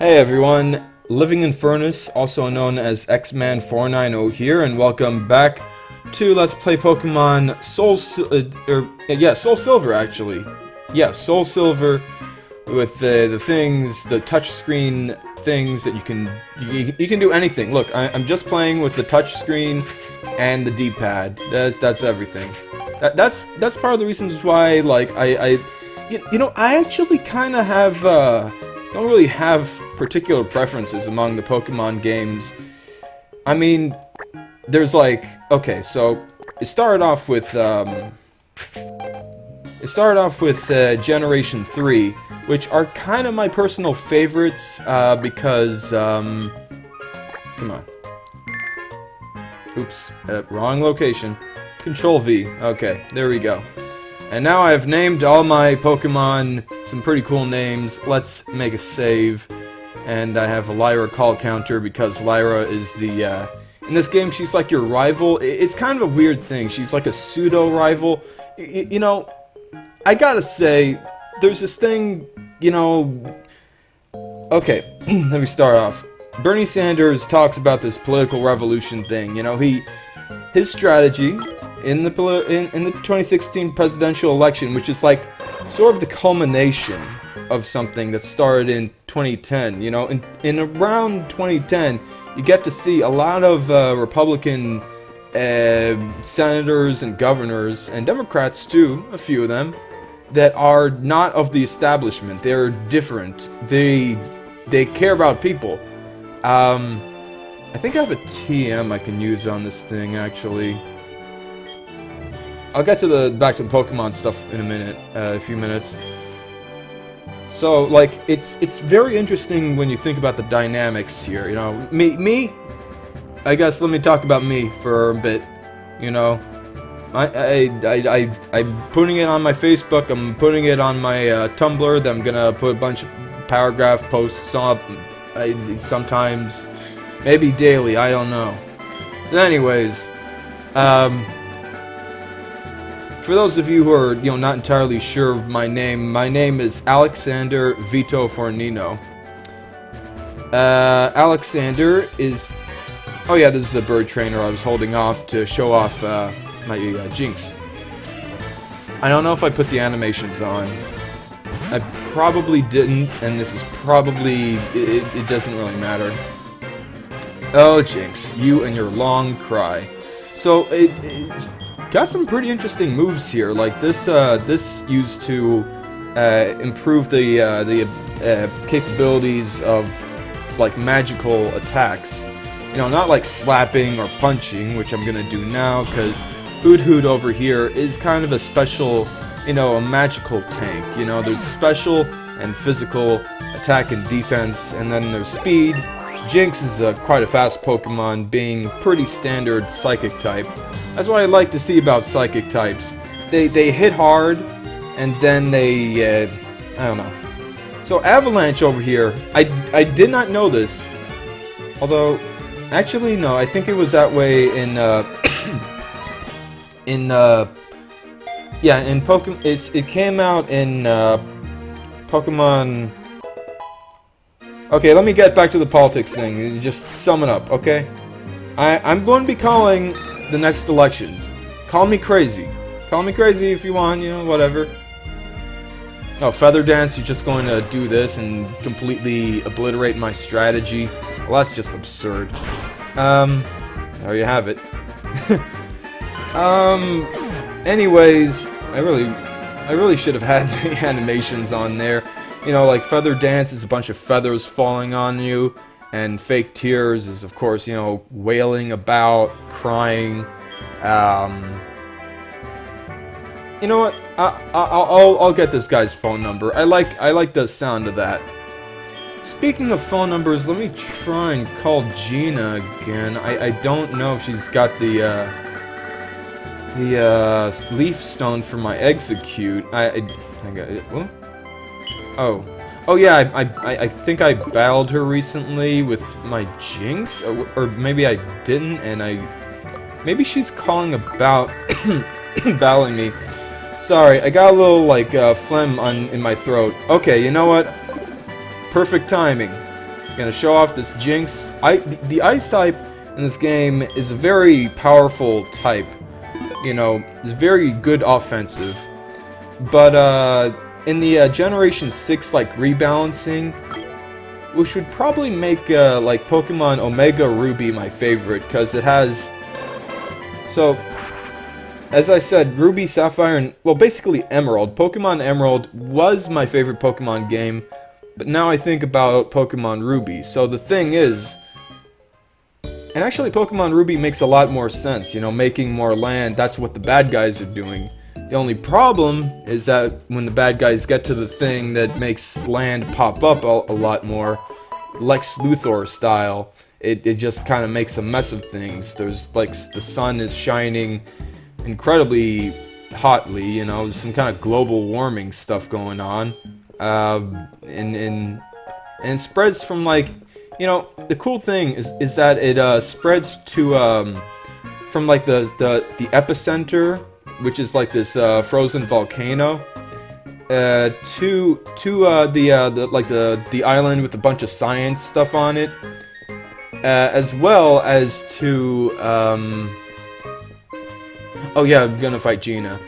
Hey everyone, Living in Furnace, also known as X-Man490 here, and welcome back to Let's Play Pokemon SoulSilver actually. Yeah, SoulSilver with the things, the touchscreen things that you can do anything. Look, I'm just playing with the touchscreen and the D-pad. That's everything. That's part of the reasons why, like, I actually kind of have don't really have particular preferences among the Pokemon games. I mean, there's like, okay, so it started off with Generation 3, which are kind of my personal favorites because come on. Oops, wrong location. Control V. Okay, there we go. And now I've named all my Pokemon some pretty cool names. Let's make a save. And I have a Lyra call counter because Lyra is the, in this game, she's like your rival. It's kind of a weird thing. She's like a pseudo-rival. You know, I gotta say, there's this thing, you know... Okay, let me start off. Bernie Sanders talks about this political revolution thing. You know, his strategy... in the 2016 presidential election, which is like sort of the culmination of something that started in 2010. You know, in around 2010, you get to see a lot of Republican senators and governors and Democrats too, a few of them, that are not of the establishment. They're different. They care about people. I think I have a TM I can use on this thing actually. I'll get to back to the Pokemon stuff in a minute, a few minutes. So, like, it's very interesting when you think about the dynamics here, you know. Me, I guess let me talk about me for a bit, you know. I'm putting it on my Facebook, I'm putting it on my Tumblr, then I'm gonna put a bunch of paragraph posts up, sometimes, maybe daily, I don't know. But anyways, for those of you who are, you know, not entirely sure of my name is Alexander Vito Fornino. Alexander is... Oh yeah, this is the bird trainer I was holding off to show off my Jinx. I don't know if I put the animations on. I probably didn't, and this is probably... It doesn't really matter. Oh, Jinx, you and your long cry. So, got some pretty interesting moves here. Like this used to improve the capabilities of like magical attacks. You know, not like slapping or punching, which I'm gonna do now, because Hoot over here is kind of a special, you know, a magical tank. You know, there's special and physical attack and defense, and then there's speed. Jinx is quite a fast Pokemon, being pretty standard Psychic type. That's what I like to see about Psychic types. They hit hard, and then they, I don't know. So Avalanche over here, I did not know this. Although, actually no, I think it was that way in, in Pokemon, it came out in, Pokemon... Okay, let me get back to the politics thing, just sum it up, okay? I'm going to be calling the next elections. Call me crazy. Call me crazy if you want, you know, whatever. Oh, Feather Dance, you're just going to do this and completely obliterate my strategy? Well, that's just absurd. There you have it. Anyways, I really should have had the animations on there. You know, like Feather Dance is a bunch of feathers falling on you, and Fake Tears is, of course, you know, wailing about, crying. You know what? I'll get this guy's phone number. I like the sound of that. Speaking of phone numbers, let me try and call Gina again. I don't know if she's got the leaf stone for my execute. I got it. What? Oh yeah, I think I battled her recently with my Jinx, or maybe I didn't, and maybe she's calling about battling me. Sorry, I got a little, like, phlegm in my throat. Okay, you know what? Perfect timing. Gonna show off this Jinx. The Ice type in this game is a very powerful type. You know, it's very good offensive. But in the Generation 6 like rebalancing, which would probably make like Pokemon Omega Ruby my favorite, because it has... So, as I said, Ruby, Sapphire, and, well, basically Emerald. Pokemon Emerald was my favorite Pokemon game, but now I think about Pokemon Ruby. So the thing is... And actually, Pokemon Ruby makes a lot more sense, you know, making more land, that's what the bad guys are doing. The only problem is that when the bad guys get to the thing that makes land pop up a lot more, Lex Luthor style, it just kind of makes a mess of things. There's, like, the sun is shining incredibly hotly, you know, there's some kind of global warming stuff going on. And it spreads from, like, you know, the cool thing is that it spreads to, from, like, the epicenter, which is like this frozen volcano, to the island with a bunch of science stuff on it, as well as to oh yeah, I'm gonna fight Gina.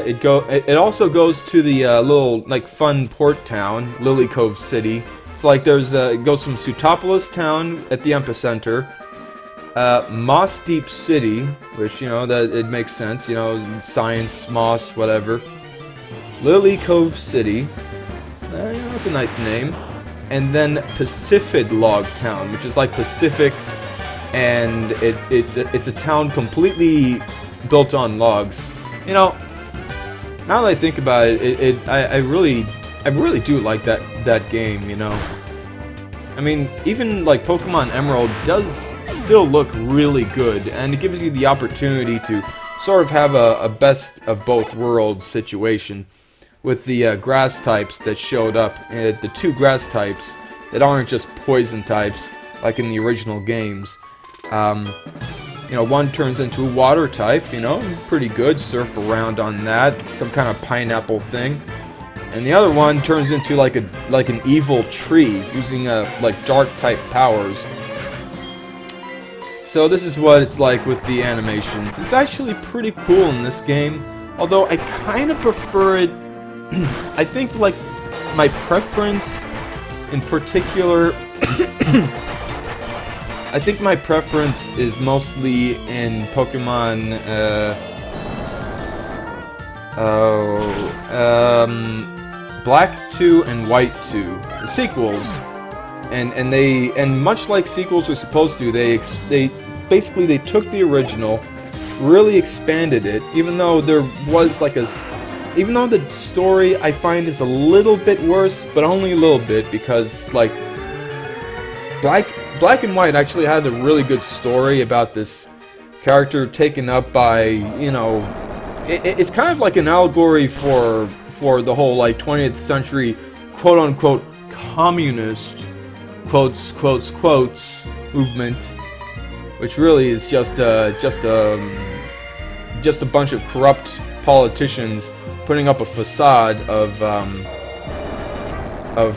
It also goes to the little like fun port town, Lily Cove City. So like there's it goes from Sutopolis town at the epicenter. Moss Deep City, which, you know, that it makes sense, you know, science, moss, whatever. Lily Cove City, you know, that's a nice name. And then Pacific Log Town, which is like Pacific, and it's a town completely built on logs. You know, now that I think about it, I really do like that game, you know. I mean, even like Pokemon Emerald does still look really good, and it gives you the opportunity to sort of have a best of both worlds situation with the grass types that showed up, the two grass types that aren't just poison types like in the original games. You know, one turns into a water type, you know, pretty good, surf around on that, some kind of pineapple thing. And the other one turns into like an evil tree using like dark type powers. So this is what it's like with the animations. It's actually pretty cool in this game, although I kind of prefer it. I think like my preference in particular I think my preference is mostly in Pokemon Black 2 and White 2, the sequels, and much like sequels are supposed to, they basically they took the original, really expanded it, even though there was like even though the story I find is a little bit worse, but only a little bit, because like Black and White actually had a really good story about this character taken up by, you know, it's kind of like an allegory for the whole like 20th century quote-unquote communist quotes movement, which really is just a bunch of corrupt politicians putting up a facade of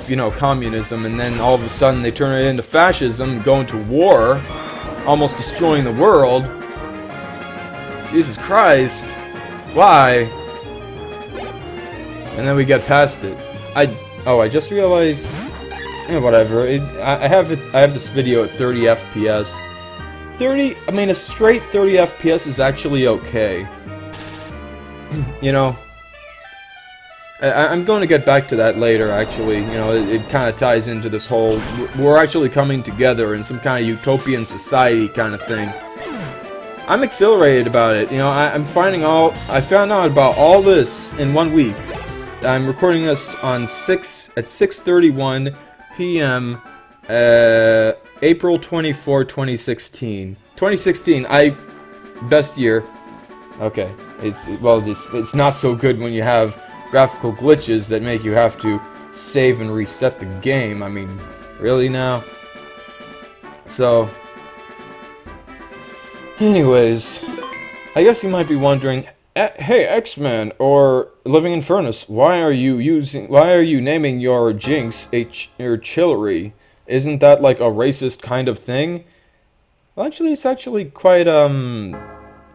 you know, communism, and then all of a sudden they turn it into fascism, go into war, almost destroying the world. Jesus Christ. Why? And then we get past it. I just realized, whatever. I have this video at 30 FPS. I mean, a straight 30 FPS is actually okay. You know, I'm going to get back to that later, actually. You know, it kind of ties into this whole, we're actually coming together in some kind of utopian society kind of thing. I'm exhilarated about it. You know, I found out about all this in 1 week. I'm recording this on 6:31 p.m. April 24, 2016. 2016, best year. Okay, it's not so good when you have graphical glitches that make you have to save and reset the game. I mean, really now? So, anyways, I guess you might be wondering, hey X-Man or Living Infernus, why are you naming your Jinx a Chillery? Isn't that like a racist kind of thing? Well, actually, it's actually quite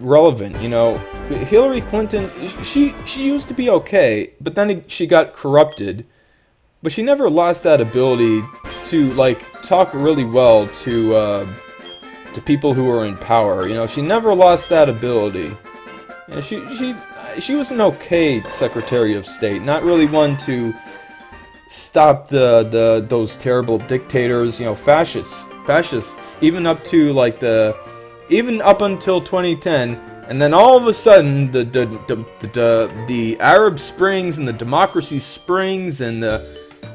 relevant. You know, Hillary Clinton, she used to be okay, but then she got corrupted. But she never lost that ability to like talk really well to people who are in power. You know, she never lost that ability. You know, she was an okay Secretary of State, not really one to stop those terrible dictators, you know, fascists, even up until 2010, and then all of a sudden the Arab Springs and the Democracy Springs and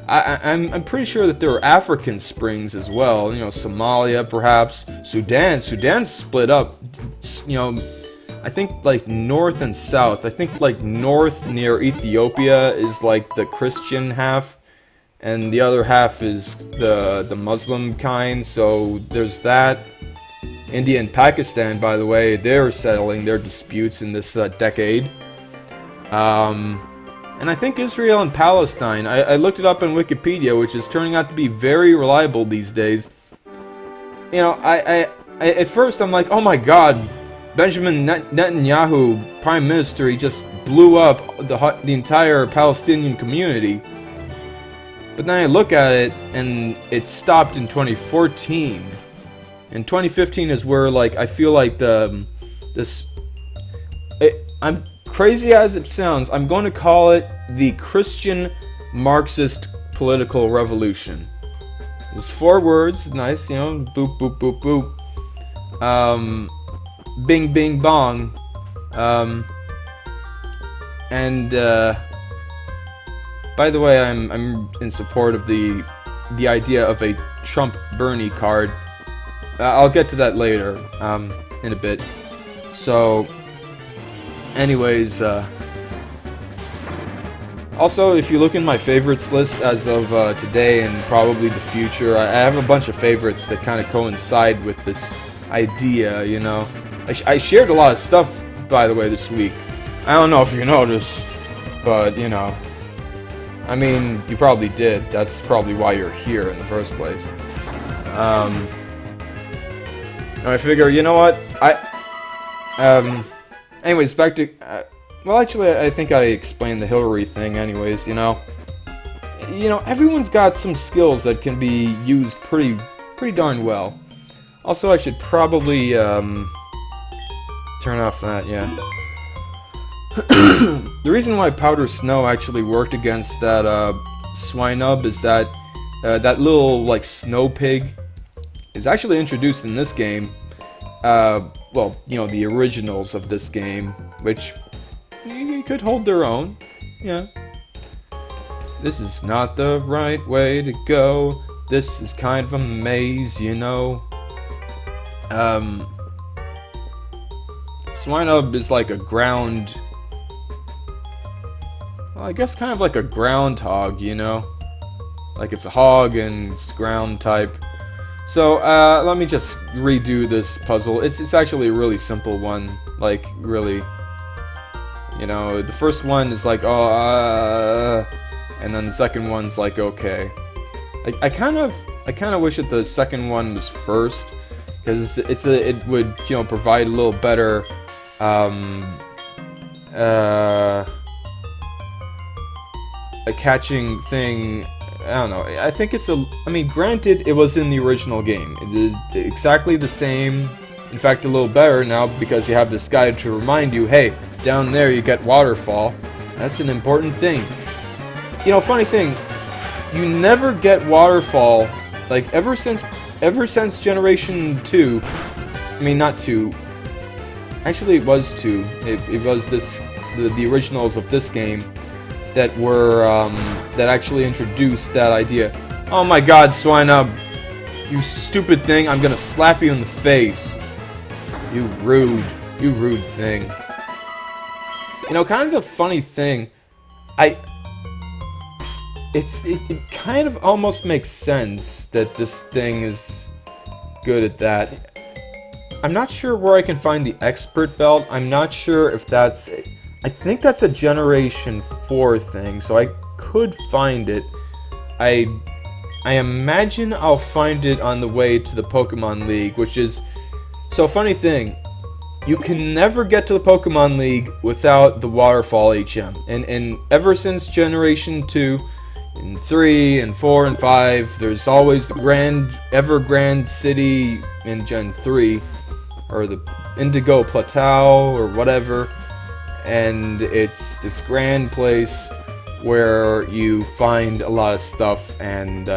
I'm pretty sure that there were African Springs as well, you know, Somalia perhaps, Sudan split up, you know, I think like north and south. I think like north near Ethiopia is like the Christian half, and the other half is the Muslim kind, so there's that. India and Pakistan, by the way, they're settling their disputes in this decade. And I think Israel and Palestine, I looked it up on Wikipedia, which is turning out to be very reliable these days. You know, I at first I'm like, oh my god, Benjamin Netanyahu, Prime Minister, he just blew up the entire Palestinian community. But then I look at it, and it stopped in 2014. And 2015 is where, like, I feel like I'm crazy as it sounds, I'm going to call it the Christian Marxist political revolution. It's 4 words, nice, you know, boop, boop, boop, boop. Bing, bing, bong. By the way, I'm in support of the idea of a Trump-Bernie card. I'll get to that later, in a bit. So, anyways, also, if you look in my favorites list as of today and probably the future, I have a bunch of favorites that kind of coincide with this idea, you know. I shared a lot of stuff, by the way, this week. I don't know if you noticed, but, you know. I mean, you probably did. That's probably why you're here in the first place. I figure, you know what? Anyways, back to... well, actually, I think I explained the Hillary thing anyways, you know. You know, everyone's got some skills that can be used pretty darn well. Also, I should probably, turn off that, yeah. The reason why Powder Snow actually worked against that, Swinub is that, that little, like, snow pig is actually introduced in this game. Well, you know, the originals of this game, which you could hold their own, yeah. This is not the right way to go. This is kind of a maze, you know. Swinub is like a ground... Well, I guess kind of like a groundhog, you know? Like it's a hog and it's ground type. So, let me just redo this puzzle. It's actually a really simple one. Like, really. You know, the first one is like, oh, and then the second one's like, okay. I kind of wish that the second one was first, because it would, you know, provide a little better, a catching thing. I don't know. I think it's I mean, granted, it was in the original game. It is exactly the same. In fact, a little better now because you have this guide to remind you, hey, down there you get waterfall. That's an important thing. You know, funny thing, you never get waterfall, like, ever since Generation 2. I mean, not 2. Actually, it was 2. It was the originals of this game that were, that actually introduced that idea. Oh my god, Swinub, you stupid thing, I'm gonna slap you in the face. You rude thing. You know, kind of a funny thing, it kind of almost makes sense that this thing is good at that. I'm not sure where I can find the expert belt. I'm not sure if that's... I think that's a Generation 4 thing, so I could find it. I I imagine I'll find it on the way to the Pokemon League, which is... So, funny thing, you can never get to the Pokemon League without the Waterfall HM. And ever since Generation 2, and 3, and 4, and 5, there's always the Evergrande City in Gen 3, or the Indigo Plateau, or whatever. And it's this grand place where you find a lot of stuff, and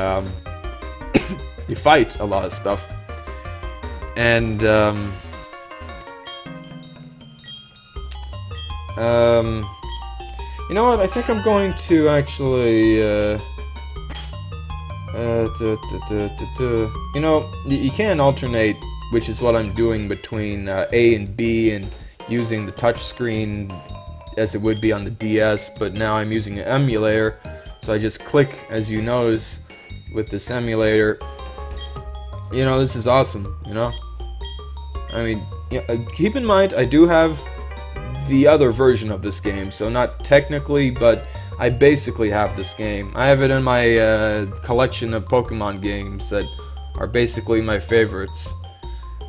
you fight a lot of stuff. And, you know what, I think I'm going to actually, you know, you can alternate, which is what I'm doing between A and B, and using the touchscreen as it would be on the DS, but now I'm using an emulator, so I just click, as you notice, with this emulator. You know, this is awesome, you know? I mean, keep in mind, I do have the other version of this game, so not technically, but I basically have this game. I have it in my collection of Pokemon games that are basically my favorites.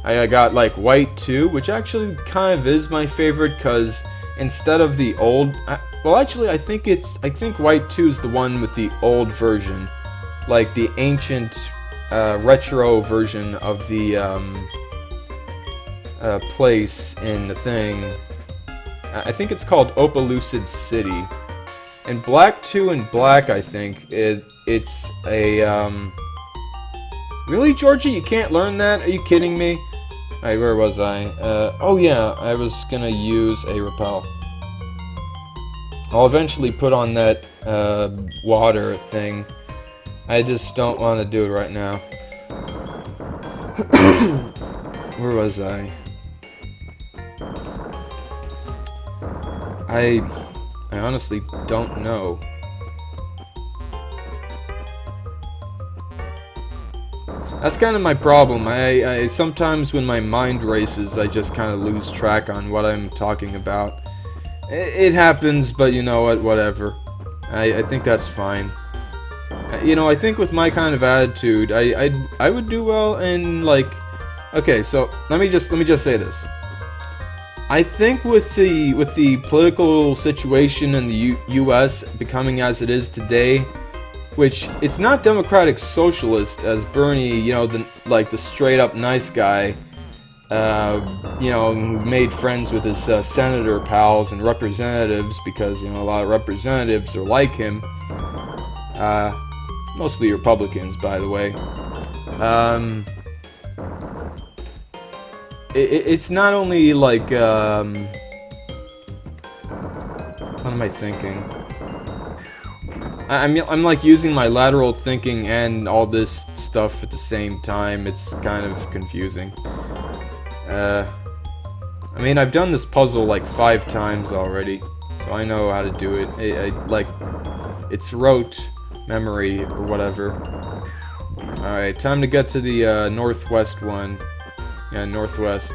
I got like White 2, which actually kind of is my favorite, because instead of the old... well, actually, I think White 2 is the one with the old version. Like the ancient... retro version of the place in the thing. I think it's called Opalucid City. And Black 2 and Black, I think it's a really, Georgie? You can't learn that? Are you kidding me? Alright, where was I? Oh yeah, I was gonna use a repel. I'll eventually put on that water thing. I just don't want to do it right now. Where was I? I honestly don't know. That's kind of my problem. I sometimes when my mind races, I just kind of lose track on what I'm talking about. It happens, but you know what? Whatever. I think that's fine. You know, I think with my kind of attitude, I would do well in, like... Okay, so let me just say this. I think with the political situation in the U.S. becoming as it is today, which it's not democratic socialist as Bernie, you know, the straight up nice guy, you know, who made friends with his senator pals and representatives, because, you know, a lot of representatives are like him. Mostly Republicans, by the way. It's not only like, what am I thinking? I'm like using my lateral thinking and all this stuff at the same time. It's kind of confusing. I mean, I've done this puzzle like 5 times already, so I know how to do it. Like, it's rote memory or whatever. Alright, time to get to the northwest one. Yeah, northwest.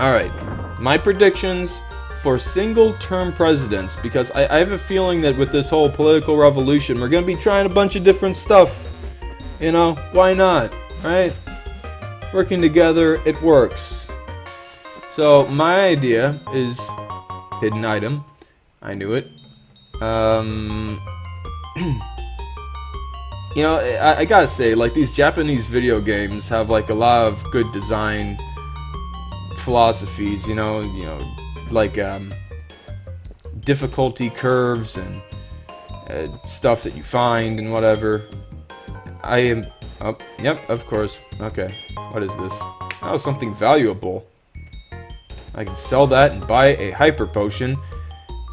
Alright, my predictions for single-term presidents, because I have a feeling that with this whole political revolution, we're gonna be trying a bunch of different stuff. You know, why not, right? Working together, it works. So, my idea is hidden item. I knew it. You know, I gotta say, like, these Japanese video games have, like, a lot of good design philosophies, you know, like, difficulty curves and stuff that you find and whatever. Oh, yep, of course. Okay, what is this? Oh, something valuable. I can sell that and buy a hyper potion,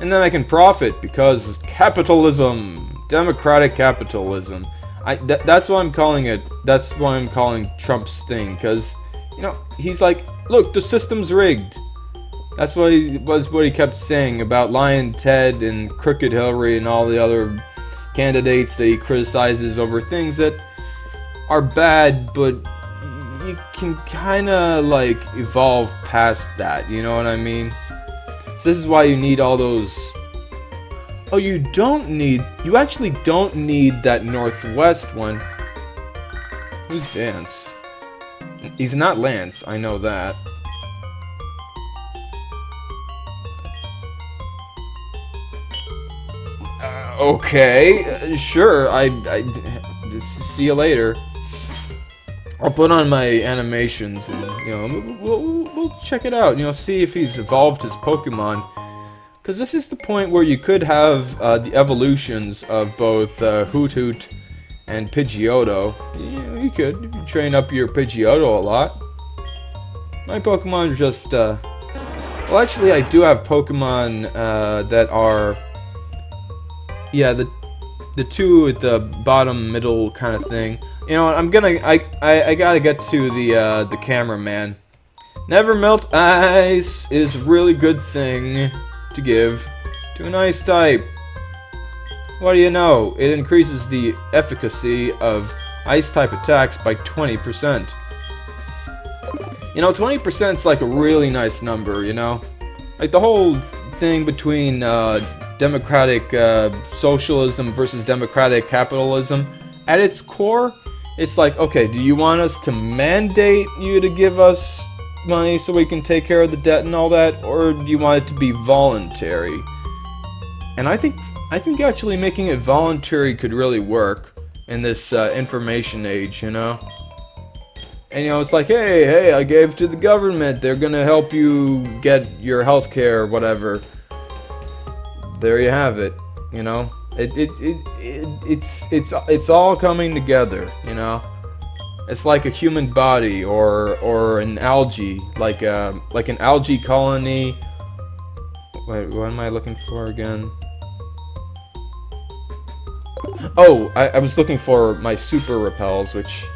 and then I can profit, because capitalism, democratic capitalism. That's what I'm calling it. That's what I'm calling Trump's thing, because, you know, he's like, look, the system's rigged. That's what he kept saying about Lion Ted and Crooked Hillary and all the other candidates that he criticizes over things that are bad, but you can kind of, like, evolve past that, you know what I mean? So this is why you need all those Oh, you actually don't need that northwest one. Who's Vance? He's not Lance, I know that. Okay, sure, see you later. I'll put on my animations and, we'll check it out, see if he's evolved his Pokemon. Because this is the point where you could have the evolutions of both Hoot Hoot and Pidgeotto. You could, if you train up your Pidgeotto a lot. My Pokemon are just, well, actually, I do have Pokemon that are, yeah, the two at the bottom middle kind of thing. You know what? I gotta get to the cameraman. Never melt ice is a really good thing to give to an ice type. What do you know? It increases the efficacy of ice type attacks by 20%. 20% is like a really nice number, Like the whole thing between democratic socialism versus democratic capitalism, at its core, it's like, okay, do you want us to mandate you to give us money so we can take care of the debt and all that, or do you want it to be voluntary? And I think actually making it voluntary could really work in this information age, And it's like, hey, I gave to the government. They're gonna help you get your health care, whatever. There you have it. It's all coming together. It's like a human body or an algae, like an algae colony. Wait, what am I looking for again? Oh, I was looking for my super repels, which,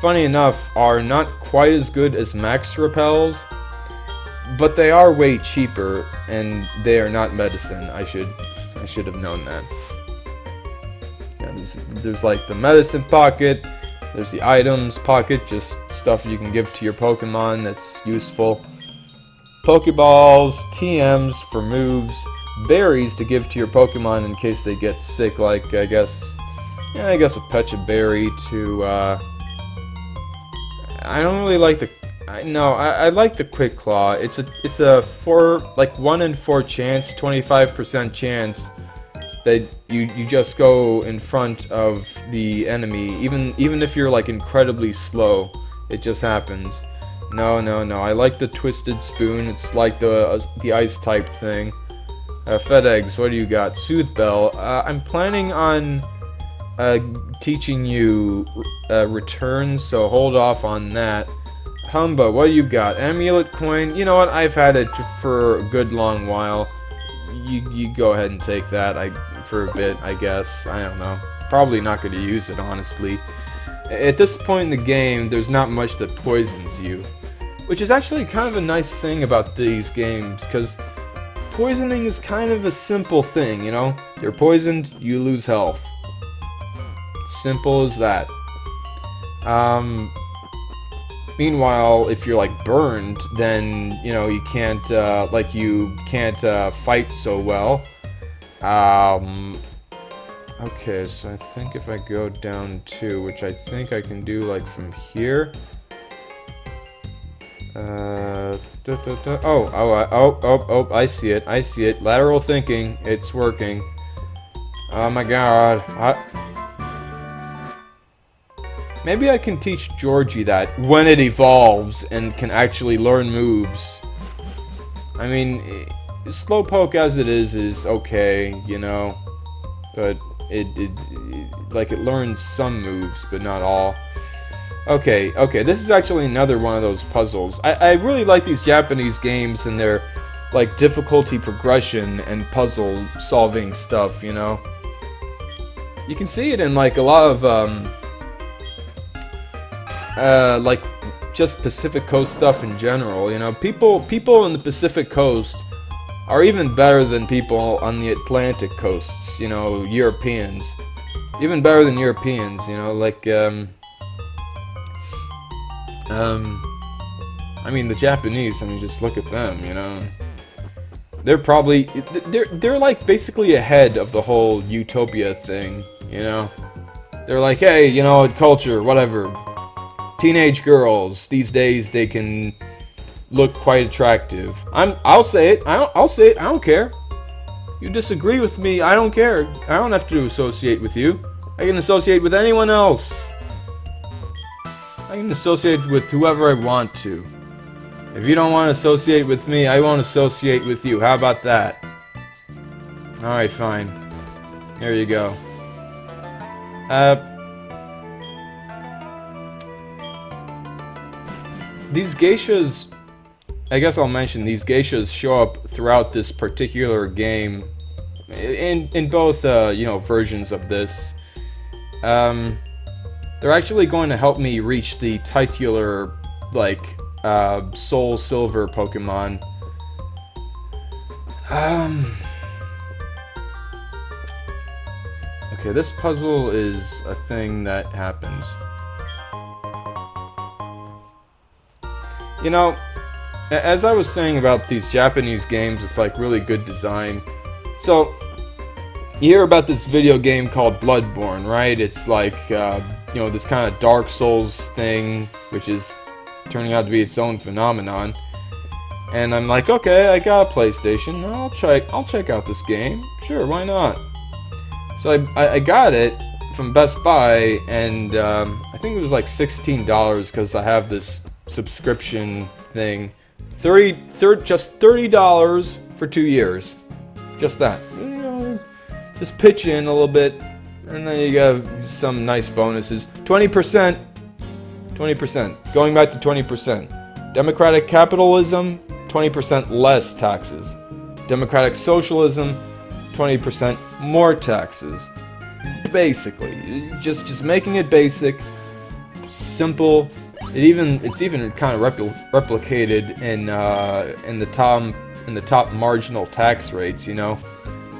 funny enough, are not quite as good as max repels, but they are way cheaper, and they are not medicine. I should have known that. Yeah, there's like the medicine pocket, there's the items pocket, just stuff you can give to your Pokemon that's useful. Pokeballs, TMs for moves, berries to give to your Pokemon in case they get sick, like I guess a Pecha berry to I don't really like the I like the Quick Claw. It's a 1 in 4 chance, 25% chance that you just go in front of the enemy, even if you're like incredibly slow. It just happens. No. I like the Twisted Spoon. It's like the ice type thing. FedEx, what do you got? Soothe Bell. I'm planning on teaching you returns, so hold off on that. Humba, what do you got? Amulet Coin. You know what? I've had it for a good long while. You go ahead and take that for a bit, I guess. I don't know. Probably not going to use it, honestly. At this point in the game, there's not much that poisons you. Which is actually kind of a nice thing about these games, because poisoning is kind of a simple thing, You're poisoned, you lose health. Simple as that. Meanwhile, if you're like burned, then you can't fight so well. Okay, so I think if I go down 2, which I think I can do like from here. Oh, I see it. Lateral thinking, it's working. Oh my god. Maybe I can teach Georgie that when it evolves and can actually learn moves. I mean, Slowpoke as it is okay, but it learns some moves, but not all. Okay, this is actually another one of those puzzles. I really like these Japanese games and their, like, difficulty progression and puzzle solving stuff, You can see it in, like, a lot of, like, just Pacific Coast stuff in general, People in the Pacific Coast are even better than people on the Atlantic coasts, Europeans. Even better than Europeans, like, I mean, the Japanese, just look at them, they're probably they're like basically ahead of the whole utopia thing, you know. They're like, hey, you know, culture, whatever. Teenage girls these days, they can look quite attractive. I'll say it. I'll say it. I don't care. You disagree with me, I don't care. I don't have to associate with you. I can associate with anyone else. I can associate with whoever I want to. If you don't want to associate with me, I won't associate with you. How about that? Alright, fine. Here you go. These geishas, I guess I'll mention, these geishas show up throughout this particular game in both, you know, versions of this. They're actually going to help me reach the titular, like, SoulSilver Pokemon. Okay, this puzzle is a thing that happens. You know, as I was saying about these Japanese games with like really good design, so you hear about this video game called Bloodborne, right? It's like, you know, this kind of Dark Souls thing, which is turning out to be its own phenomenon. And I'm like, okay, I got a PlayStation, I'll check out this game. Sure, why not? So I got it from Best Buy, and I think it was like $16 because I have this subscription thing. Just $30 for 2 years. Just that. You know, just pitch in a little bit, and then you got some nice bonuses. 20%. 20%. Going back to 20%. Democratic capitalism, 20% less taxes. Democratic socialism, 20% more taxes. Basically, just making it basic, simple. It's even kind of replicated in the top marginal tax rates. You know,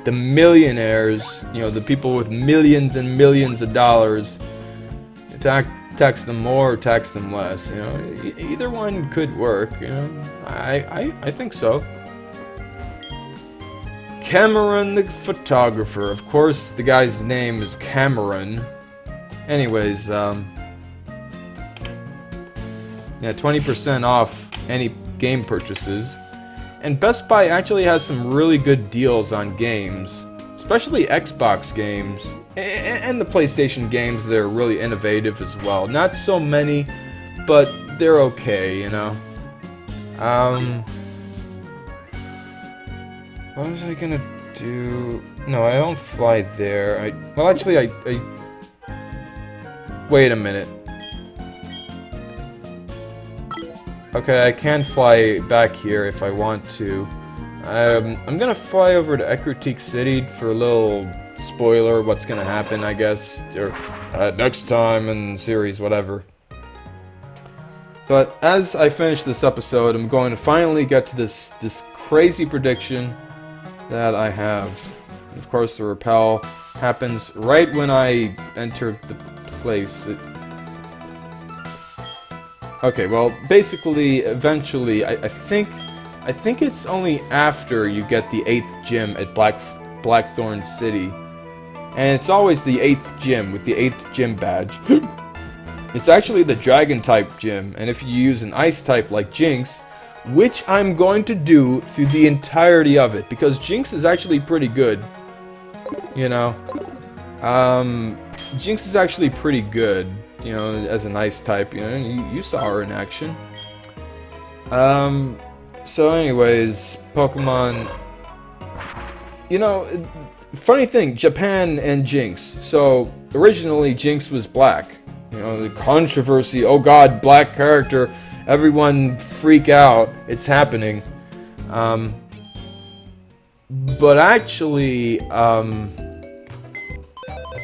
the millionaires, you know, the people with millions and millions of dollars, tax them more or tax them less. You know, either one could work. You know, I think so. Cameron the photographer. Of course, the guy's name is Cameron. Anyways, yeah, 20% off any game purchases. And Best Buy actually has some really good deals on games, especially Xbox games, and the PlayStation games. They're really innovative as well. Not so many, but they're okay, you know. What was I gonna do? No, I don't fly there. Well, actually, I wait a minute. Okay, I can fly back here if I want to. I'm gonna fly over to Ecruteak City for a little spoiler what's gonna happen, I guess, or next time in the series, whatever. But as I finish this episode, I'm going to finally get to this crazy prediction that I have. And of course, the repel happens right when I enter the place. Okay, well, basically, eventually, I think it's only after you get the 8th gym at Blackthorn City. And it's always the 8th gym with the 8th gym badge. It's actually the Dragon-type gym, and if you use an Ice-type like Jinx, which I'm going to do through the entirety of it, because Jinx is actually pretty good, you know. Jinx is actually pretty good, you know, as an Ice-type, you know, you saw her in action. So anyways, Pokemon, you know, funny thing, Japan and Jinx. So, originally Jinx was black. You know, the controversy, oh god, black character, everyone freak out, it's happening. But actually,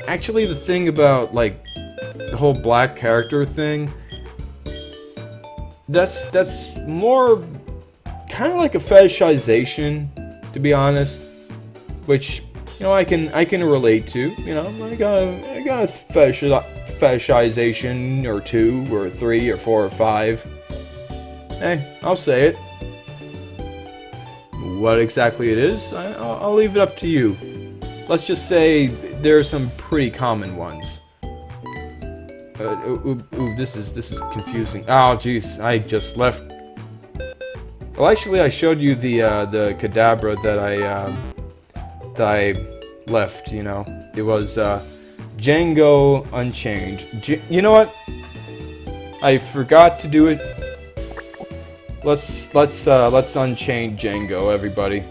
the thing about, like, the whole black character thing, that's more kind of like a fetishization, to be honest, which, you know, I can relate to. You know, I got a fetishization or 2 or 3 or 4 or 5. Hey, I'll say it. what exactly it is, I'll leave it up to you. Let's just say there are some pretty common ones. This is confusing. Oh, jeez, I just left. Well, actually, I showed you the Kadabra that I left. You know, it was Django Unchained. You know what? I forgot to do it. Let's unchain Django, everybody.